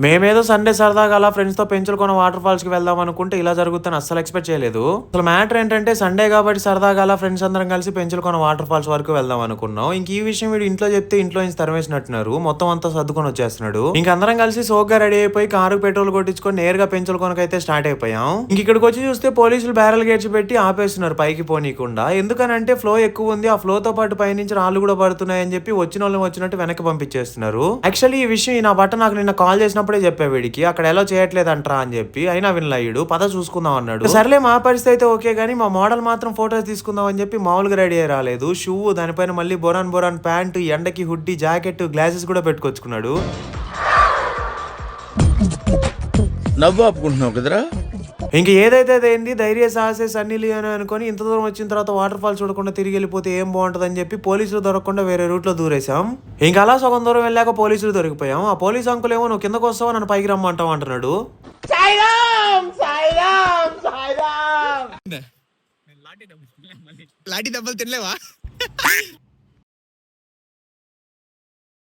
మేమేదో సండే సరదాగా అలా ఫ్రెండ్స్ తో పెంచులుకొన్న వాటర్ ఫాల్స్ కి వెళ్దాం అనుకుంటే ఇలా జరుగుతుందని అస్సలు ఎక్స్పెక్ట్ చేయలేదు. అసలు మ్యాటర్ ఏంటంటే సండే కాబట్టి సరదాగా అలా ఫ్రెండ్స్ అందరం కలిసి పెంచులుకొన్న వాటర్ ఫాల్స్ వరకు వెళ్దాం అనుకున్నాం. ఇంక ఈ విషయం వీడు ఇంట్లో చెప్తే ఇంట్లో నుంచి తరిమేసినట్టున్నారు. మొత్తం అంతా సర్దుకొని వచ్చేస్తున్నాడు. ఇంక అందరం కలిసి సోగ్గా రెడీ అయిపోయి కారు పెట్రోల్ కొట్టించుకొని నేరుగా పెంచులుకొనకైతే స్టార్ట్ అయిపోయాం. ఇంక ఇక్కడికి వచ్చి చూస్తే పోలీసులు బ్యారల్ గేట్స్ పెట్టి ఆపేస్తున్నారు పైకి పోనీయకుండా. ఎందుకనంటే ఫ్లో ఎక్కువ ఉంది, ఆ ఫ్లో తో పాటు పైనుంచి రాళ్ళు కూడా పడుతున్నాయని చెప్పి వచ్చిన వాళ్ళని వచ్చినట్టు వెనక్కి పంపించేస్తున్నారు. యాక్చువల్లీ ఈ విషయం నా బట్ట నాకు నిన్న కాల్ చేసినప్పుడే చెప్పా వీడికి, అక్కడ ఎలా చేయట్లేదంటరా అని చెప్పి. అయినా వినలేడు. పద చూసుకుందాం అన్నాడు. సర్లే మా పరిస్థితి అయితే ఓకే గానీ మా మోడల్ మాత్రం ఫోటోస్ తీసుకుందాం అని చెప్పి మామూలుగా రెడీ అయ్యి రాలేదు. షూ, దానిపైన మళ్ళీ బొరాన్ ప్యాంటు, ఎండకి హుడ్డీ, జాకెట్, గ్లాసెస్ కూడా పెట్టుకొచ్చుకున్నాడు. నవ్వు ఆపుకుంటున్నావు కదరా. ఇంక ఏదైతే అదేంది, ధైర్య సాహసే సన్నీ లియోన్ అనుకుని ఇంత దూరం వచ్చిన తర్వాత వాటర్ ఫాల్ చూడకుండా తిరిగి వెళ్ళిపోతే ఏం బాగుంటదని చెప్పి పోలీసులు దొరకకుండా వేరే రూట్ లో దూరేశాం. ఇంకా అలా సగం దూరం వెళ్ళాక పోలీసులు దొరికిపోయాం. ఆ పోలీసు అంకుల్ ఏమో నువ్వు కిందకు వస్తావా, నన్ను పైకి రమ్మంటావు అంటున్నాడు. లాఠీ దెబ్బలు తినలేవా?